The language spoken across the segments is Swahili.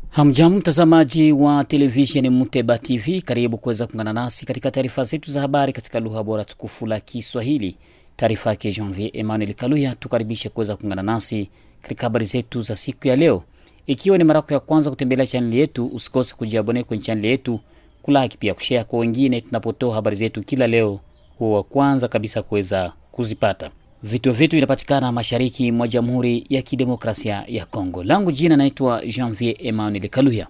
Hamjambo mtazamaji wa televisheni Muteba TV, karibu kuweza kuungana nasi katika taarifa zetu za habari katika lugha bora tukufu la Kiswahili. Taarifa yake Janvier Emmanuel Kaluya, tukaribishe kuweza kuungana nasi katika habari zetu za siku ya leo. Ikiwa ni mara yako ya kwanza kutembelea channel yetu, usikose kujiabone kwenye channel yetu, kulike pia kushare kwa wengine tunapotoa habari zetu kila leo, huwa kwanza kabisa kuweza kuzipata. Vituo vyetu vinapatikana mashariki mwa Jamhuri ya Kidemokrasia ya Kongo. Langu jina naitwa Janvier Emmanuel Kaluya.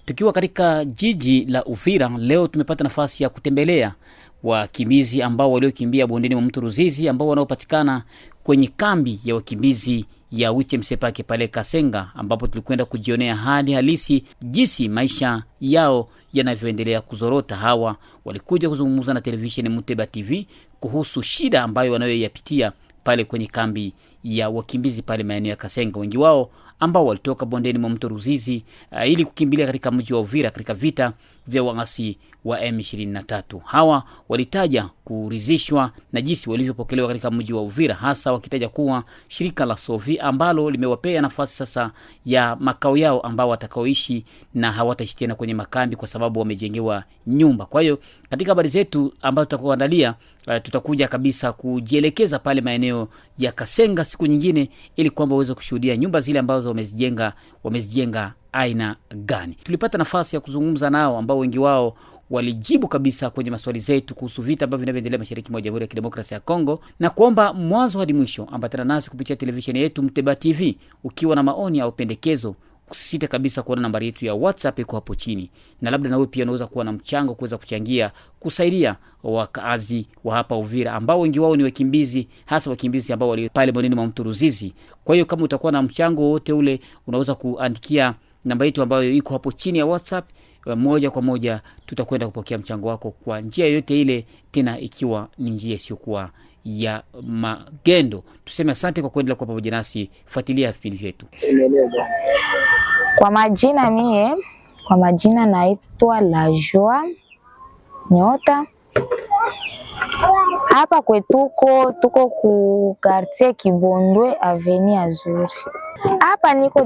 Tukiwa katika jiji la Uvira, leo tumepata nafasi ya kutembelea wakimbizi ambao waliokimbia bondeni mwa mto Ruzizi, ambao wanaopatikana kwenye kambi ya wakimbizi ya Witemsepake pale Kasenga, ambapo tulikwenda kujionea hali halisi jinsi maisha yao yanavyoendelea kuzorota. Hawa walikuja kuzungumza na televisheni Muteba TV kuhusu shida ambayo wanayoyapitia pale kwenye kambi ya wakimbizi pale maeneo ya Kasenga. Wengi wao ambao walitoka bondeni mwa mto Ruzizi ili kukimbilia katika mji wa Uvira katika vita vya waasi wa M23. Hawa walitaja kuridhishwa na jinsi walivyopokelewa katika mji wa Uvira, hasa wakitaja kuwa shirika la Sovi ambalo limewapea nafasi sasa ya makao yao ambao watakaoishi na hawataishi tena kwenye makambi kwa sababu wamejengewa nyumba. Kwa hiyo katika habari zetu ambazo tutakuandalia, tutakuja kabisa kujielekeza pale maeneo ya Kasenga siku nyingine ili kwamba uweze kushuhudia nyumba zile ambazo wamezijenga aina gani. Tulipata nafasi ya kuzungumza nao ambao wengi wao walijibu kabisa kwenye maswali zetu kuhusu vita ambavyo vinavyoendelea mashariki mwa Jamhuri ya Kidemokrasia ya Kongo, na kuomba mwanzo hadi mwisho ambatana nasi kupitia televisheni yetu Muteba TV. Ukiwa na maoni au pendekezo, usisite kabisa kuona nambari yetu ya WhatsApp iko hapo chini, na labda nawe pia unaweza kuwa na mchango kuweza kuchangia kusaidia wakazi wa hapa Uvira ambao wengi wao ni wakimbizi, hasa wakimbizi ambao wali pale bondeni mwa mto Ruzizi. Kwa hiyo kama utakuwa na mchango wote ule, unaweza kuandikia namba yetu ambayo iko hapo chini ya WhatsApp. Moja kwa moja tutakwenda kupokea mchango wako kwa njia yote ile, tena ikiwa ni njia isiyokuwa ya magendo. Tuseme asante kwa kuendelea kwa pamoja nasi. Fuatilia vipindi vyetu. Kwa majina naitwa La Joie Nyota. Hapa tuko ku quartier Kibondwe Avenue Azuri. Hapa niko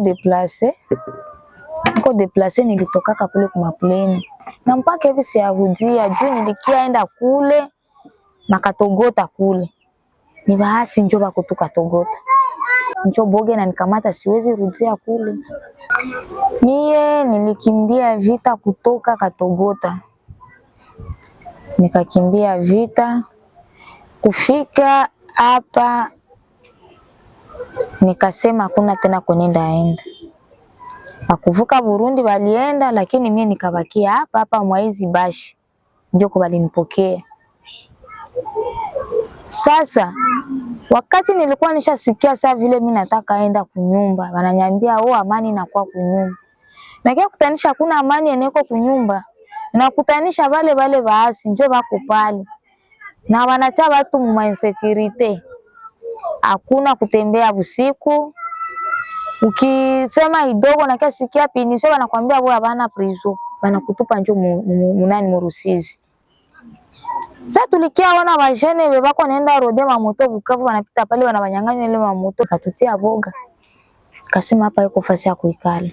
deplace, nilitokaka kule kwa mapleni. Na mpaka hivi siarudia juu nilikiaenda kule makatogota kule. Ni bahasi njoo bakutuka Togota. Njoo boge na nikamata, siwezi rudia kule. Mie nilikimbia vita kutoka Katogota. Nikakimbia vita kufika hapa, nikasema hakuna tena kwenenda enda. Bakuvuka Burundi balienda, lakini mie nikabakia hapa Mwaizi Bashi. Njoo balinipokea. Sasa wakati nilikuwa nishasikia saa vile mimi nataka enda kunyumba, wananiambia amani inakuwa kunyumba. Na kia kutanisha hakuna amani eneko kunyumba. Na kutanisha wale baasi njoo bako pale. Na wanacha watu mu insecurity. Hakuna kutembea usiku. Ukisema idogo na kiasi sikia pinisho wanakuambia bana prison. Wanakutupa njoo mu Rusizi. Sasa tulikia wana wajene bebako naenda rode mamoto Bukavu, wanapita pale wanabanyang'anya ile mamoto, katutia boga. Kasema hapa iko fasi ya kuikala.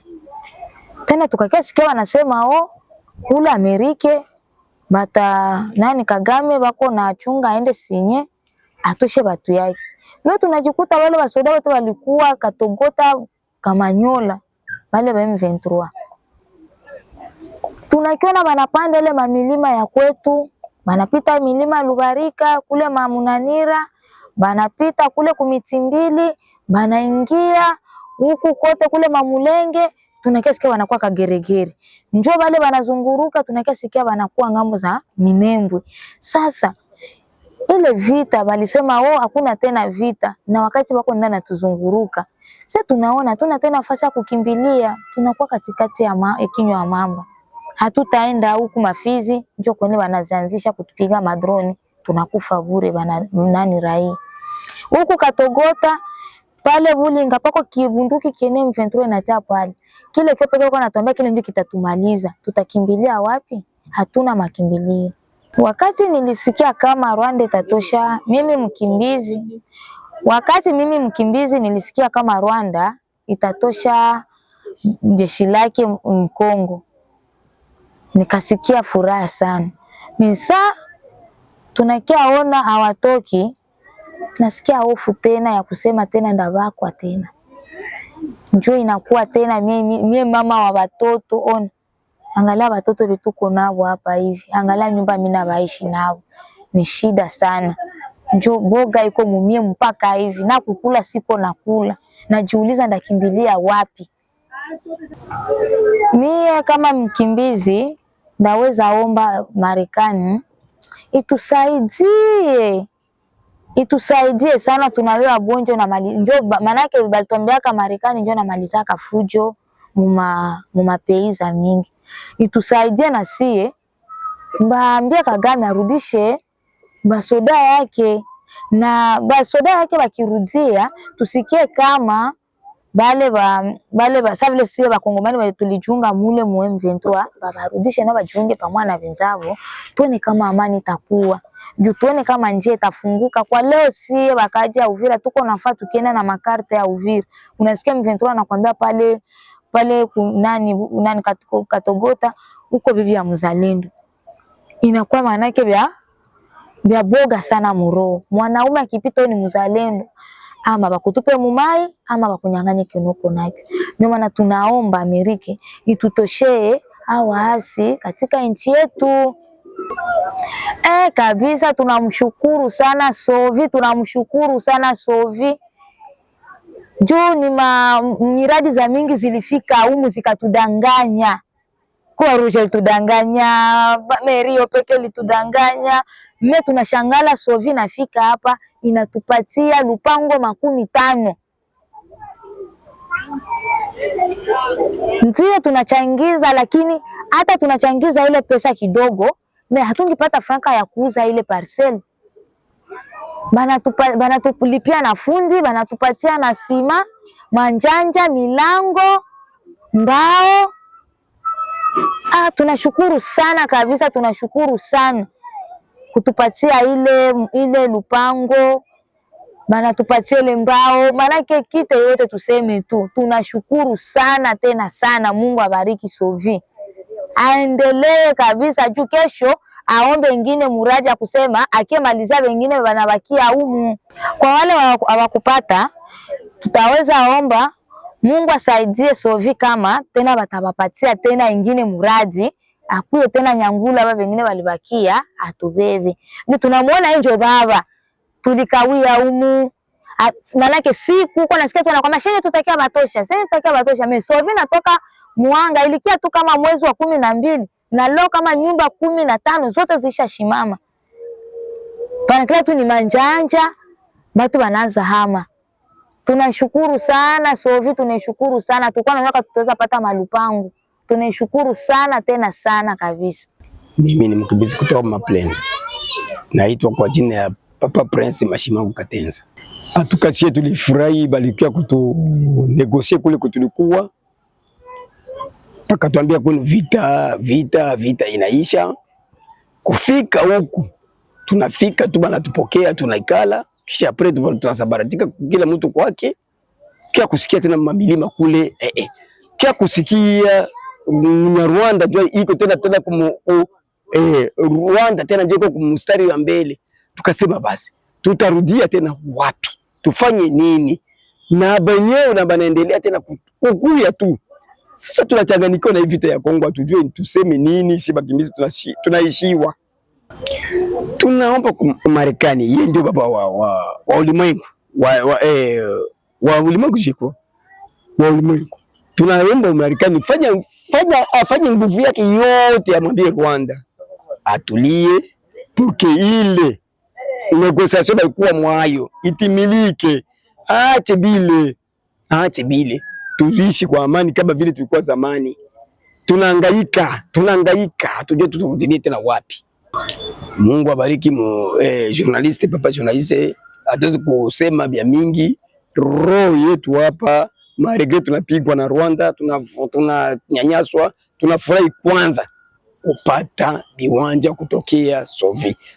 Tena tukakia sikia wanasema kule Amerika Kagame bako na chunga aende sinye atoshe batu yake. Leo tunajikuta wale wasoda wote walikuwa Katogota Kamanyola wale ba M23. Tunakiona wanapanda ile mamilima ya kwetu, banapita milima Lubarika kule Mamunanira, banapita kule Kumitimbili, banaingia huku kote kule Mamulenge. Tunakesikia wanakuwa Kageregere, njoo wale wanazunguruka. Tunakesikia wanakuwa ngambo za Minembwe. Sasa ile vita walisema hakuna tena vita, na wakati wako ndani natuzunguruka. Sasa tunaona tuna tena nafasi ya kukimbilia, tunakuwa katikati ya kinywa ya mamba. Hatutaenda huku Mafizi, njoo kwenye wanazianzisha kutupiga madroni, tunakufa bure nani rai. Huku Katogota pale Bulinga pako kibunduki kiene M23 inatia pale. Kile kio pekee anatuambia kile ndio kitatumaliza. Tutakimbilia wapi? Hatuna makimbilio. Wakati nilisikia kama Rwanda itatosha mimi mkimbizi, nilisikia kama Rwanda itatosha jeshi lake Mkongo. Nikasikia furaha sana. Misa tunakiaona hawatoki, nasikia hofu tena ya kusema tena ndabakwa tena. Njoo inakuwa tena mie mama wa watoto, ona. Angalia watoto vituko nao hapa hivi. Angalia nyumba mimi na baishi nao. Ni shida sana. Njoo boga iko mumie mpaka hivi, na kukula siko nakula. Najiuliza ndakimbilia wapi. Mie kama mkimbizi naweza omba Marekani itusaidie sana. Tunawewa bonjo na mali njoo, manake balituambiaka Marekani njoo na malizaka fujo muma peiza mingi. Itusaidie na sie, mbaambia Kagame arudishe basoda yake, na basoda yake bakirudia tusikie kama bale ba savile sie bakongomani wale tulijunga mule mu M23 barudishe na bajiunge pamoja na wenzao, tuone kama amani itakuwa. Juu tuone kama njia itafunguka. Kwa leo sie bakaji ya Uvira tuko nafaa tukienda na makarte ya Uvira. Unasikia M23 anakuambia pale nani Katogota huko bibi ya mzalendo. Inakuwa maana yake vya boga sana muro. Mwanaume akipita ni mzalendo, ama bakutupe mumai ama bakunyanganye kinoko nacho. Ndio maana tunaomba Amerika itutoshee waasi katika nchi yetu. Kabisa tunamshukuru sana Sovi. Juu ni miradi za mingi zilifika humu zikatudanganya. Kwa Rujel tudanganya, Merio peke litudanganya. Mimi tunashangala Sovi nafika hapa inatupatia lupango 15. Ndio tunachangiza, lakini hata tunachangiza ile pesa kidogo, hatungipata franka ya kuuza ile parcel. Banatulipia na fundi, banatupatia na sima, manjanja, milango, mbao. Tunashukuru sana kabisa, tunashukuru sana kutupatia ile lupango, banatupatia ile mbao, manake kite yote tuseme tu. Tunashukuru sana tena sana. Mungu abariki Sovi. Aendelee kabisa, juu kesho aombe wengine muraja kusema akimalizia wengine wanabakia humu. Kwa wale hawakupata, tutaweza omba Mungu asaidie Sovi kama tena batabapatia tena ingine muradi, akuye tena nyangula baba wengine walibakia atubebe. Ni tunamuona njo baba tulikawia humu. Manake siku kwa nasikia tu anakwambia shenge tutakia batosha. Mimi Sovi natoka Muhanga ilikia tu kama mwezi wa 12 na leo kama nyumba 15 zote zishashimama. Panakila tu ni manjanja, batu banaanza hama. Tunashukuru sana Sovi, tunashukuru sana. Tulikuwa na mwaka tutaweza pata malupangu. Tunashukuru sana tena sana kabisa. Mimi ni mkimbizi kutoka Maplane. Naitwa kwa jina ya Papa Prince Mashimangu Katenza. Atukashie tulifurahi balikia kutu negosie kule kutulikuwa. Paka tuambia kuna vita inaisha. Kufika huku tunafika tu bana tupokea tunaikala. Kisha apre tunasabaratika kila mtu kwake. Kia kusikia tena mamilima kule kia kusikia Rwanda jua iko tena Rwanda tena jiko kumstari wa mbele. Tukasema basi tutarudia tena wapi? Tufanye nini? Na benyewe na banaendelea tena kukuya tu. Sasa tunachanganyikiwa na hivi vita ya Kongo, hatujue tuseme nini. Si bakimbizi tunaishiwa. Tunaomba Marekani, yeye ndio baba wa ulimwengu wa ulimwengu jiko wa ulimwengu. Tunaomba Marekani afanye nguvu yake yote, amwambie Rwanda atulie, puke ile negosiasyon ilikuwa mwayo itimilike. Aache bile tuishi kwa amani kama vile tulikuwa zamani. Tunahangaika hatujue tutarudia tena wapi. Mungu abariki journaliste, papa journaliste, hatuwezi kusema bia mingi. Roho yetu hapa maregre, tunapigwa na Rwanda, tunanyanyaswa. Tunafurahi kwanza kupata viwanja kutokea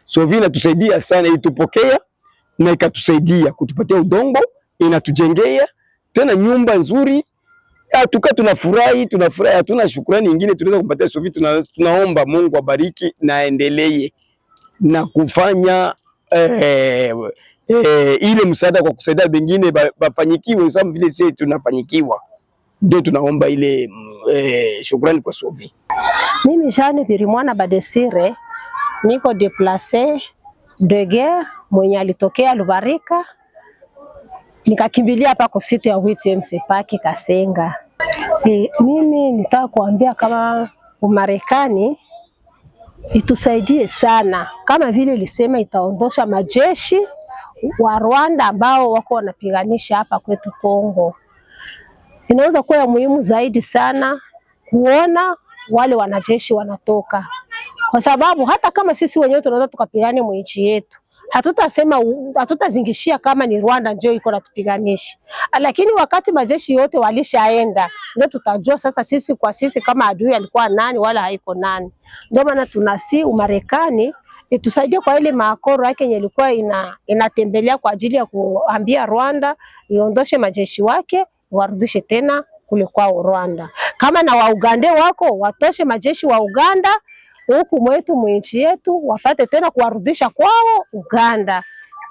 Sovi inatusaidia sana, itupokea na ikatusaidia kutupatia udongo, inatujengea tena nyumba nzuri. Tunafurahi, hatuna shukrani nyingine tunaweza kumpatia Sophie. Tunaomba Mungu abariki na aendelee na kufanya ile msaada kwa kusaidia wengine bafanyikiwe sababu vile sisi tunafanyikiwa. Ndio tunaomba ile shukrani kwa Sophie. Mimi Jeanne Birimwana Badesire niko déplacé de guerre mwenye alitokea Lubarika nikakimbilia hapa kwa site ya WTMC Park Kasenga. Mimi nitaka kuambia kama Umarekani itusaidie sana, kama vile ilisema itaondosha majeshi wa Rwanda ambao wako wanapiganisha hapa kwetu Kongo. Inaweza kuwa ya muhimu zaidi sana kuona wale wanajeshi wanatoka, kwa sababu hata kama sisi wenyewe tunaweza tukapigane mwichi yetu, hatutazingishia kama ni Rwanda ndio iko natupiganisha, lakini wakati majeshi yote walishaenda ndio tutajua sasa sisi kwa sisi kama adui alikuwa nani wala haiko nani. Ndio maana tunasi Umarekani itusaidie kwa ile maakoro yake yenye ilikuwa inatembelea kwa ajili ya kuambia Rwanda iondoshe majeshi wake warudishe tena kule kwa Rwanda. Kama na wa Uganda wako watoshe majeshi wa Uganda huku mwetu mwinchi yetu wapate tena kuwarudisha kwao Uganda,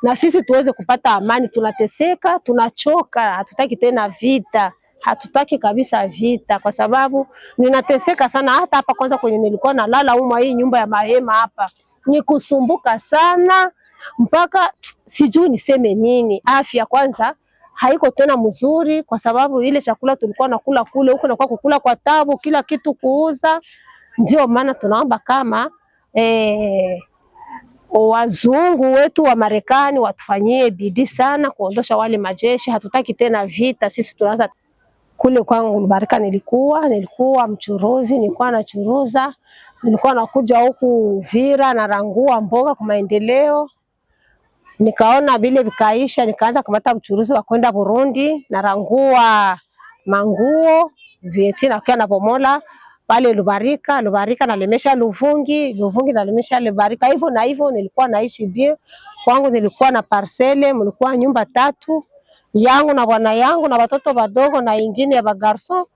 na sisi tuweze kupata amani. Tunateseka, tunachoka, hatutaki tena vita, hatutaki kabisa vita, kwa sababu ninateseka sana. Hata hapa kwanza kwenye nilikuwa nalala umwa hii nyumba ya mahema hapa ni kusumbuka sana, mpaka sijui niseme nini. Afya kwanza haiko tena mzuri, kwa sababu ile chakula tulikuwa nakula kule huko na kwa kukula kwa tabu, kila kitu kuuza. Ndio maana tunaomba kama wazungu wetu wa Marekani watufanyie bidii sana kuondosha wale majeshi. Hatutaki tena vita. Sisi tunaanza kule kwangu Lubarika. Nilikuwa mchuruzi, nilikuwa nachuruza, nilikuwa nakuja huku Vira na rangua mboga kwa maendeleo. Nikaona vile vikaisha, nikaanza kumata mchuruzi wa kwenda Burundi na rangua manguo vieti na kia na bomola pale Lubarika nalemesha Luvungi nalemesha Lubarika. Hivyo na hivyo nilikuwa naishi bien. Kwangu nilikuwa na parcele, mlikuwa nyumba 3 yangu na bwana yangu na watoto wadogo na ingine ya bagarso.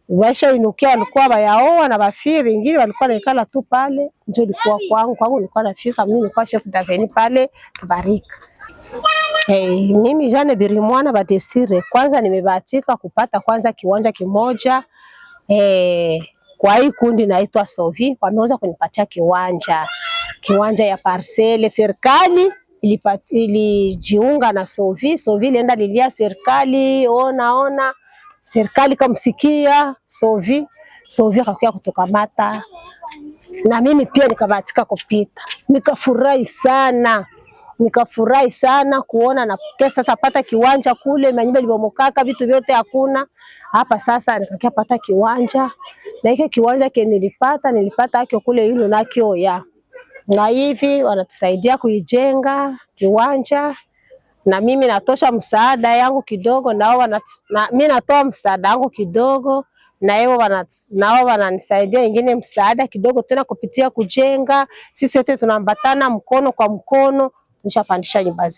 Washa inukia walikuwa bayaoa na bafiri ingine walikuwa naikala tu pale. Ndio ilikuwa kwangu nilikuwa nafika, mimi nilikuwa chef d'avenue pale Lubarika. Mimi Jeanne Birimwana Badesire kwanza nimebahatika kupata kwanza kiwanja kimoja kwa hii kundi naitwa Sophie, wameweza kunipatia kiwanja ya parcele. Serikali ilijiunga na Sophie ilienda lilia serikali, ona serikali kamsikia Sophie akakuja kutokamata, na mimi pia nikabahatika kupita. Nikafurahi sana kuona na sasa pata kiwanja kule, manyumba libomokaka, vitu vyote hakuna. Hapa sasa nikakia pata kiwanja, na hiki kiwanja nilipata haki kule hilo nakio ya. Na hivi wanatusaidia kuijenga kiwanja, na mimi natosha msaada yangu kidogo, mimi natoa msaada wangu kidogo, na wao wananisaidia ingine msaada kidogo tena kupitia kujenga. Sisi wote tunaambatana mkono kwa mkono. Tunashapandisha nyumba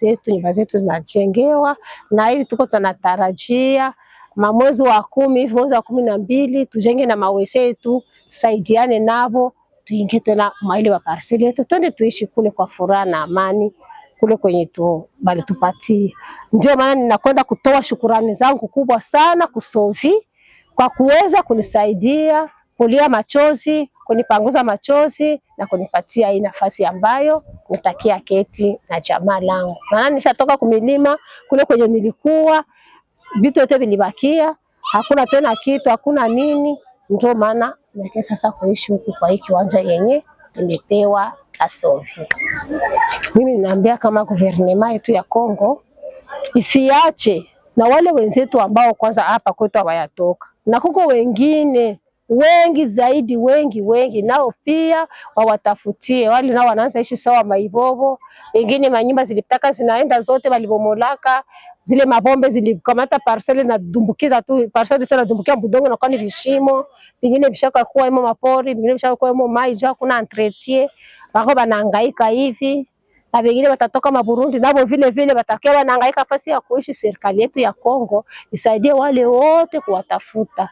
zetu zinajengewa, na hivi tuko tunatarajia mwezi wa 10 hivi, mwezi wa 12 tujenge na mawese yetu, tusaidiane nabo, tuingie tena maili wa parcel yetu, twende tuishi kule kwa furaha na amani kule kwenye bali tupatie. Ndio maana ninakwenda kutoa shukrani zangu kubwa sana kuSophie kwa kuweza kunisaidia kulia machozi, kunipanguza machozi na kunipatia hii nafasi ambayo nitakia keti na jamaa langu. Maana nishatoka kumilima kule kwenye nilikuwa, vitu vyote vilibakia, hakuna tena kitu, hakuna nini. Ndio maana nake sasa kuishi huku kwa hiki kiwanja yenye nimepewa na Sophie. Mimi ninaambia kama gouvernement yetu ya Kongo isiache na wale wenzetu ambao kwanza hapa kwetu hawayatoka, na kuko wengine wengi zaidi, wengi nao pia wawatafutie. Wale nao wanaanza ishi sawa maibobo, wengine manyumba zilitaka zinaenda zote walibomolaka, zile mabombe zilikamata parcele na dumbukiza tu parcele tena dumbukia budongo na kwani vishimo, vingine vishaka kuwa imo mapori, vingine vishaka kuwa imo mai, jua kuna entretien, wako banahangaika hivi. na wengine watatoka Burundi nabo vile vile watakiwa wanahangaika nafasi ya kuishi. Serikali yetu ya Kongo isaidie wale wote kuwatafuta,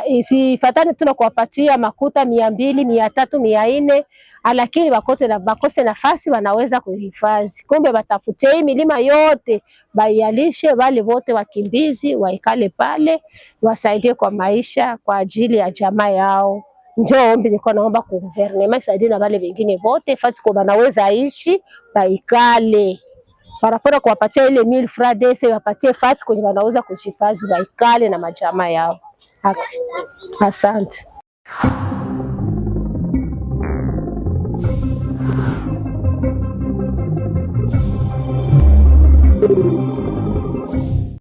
isifatane tu na kuwapatia makuta 200, 300, 400, lakini bakose nafasi wanaweza kuhifadhi. Kumbe batafutie hii milima yote baialishe, wale wote wakimbizi waikale pale, wasaidie kwa maisha kwa ajili ya jamaa yao. Ndio ombi nilikuwa naomba kwa gouvernement isaidie na wale wengine wote fasi kwa wanaweza ishi baikale. Parapora kuwapatia ile 1000 francs wapatie fasi kwenye wanaweza kuhifadhi baikale na majamaa yao. Asante.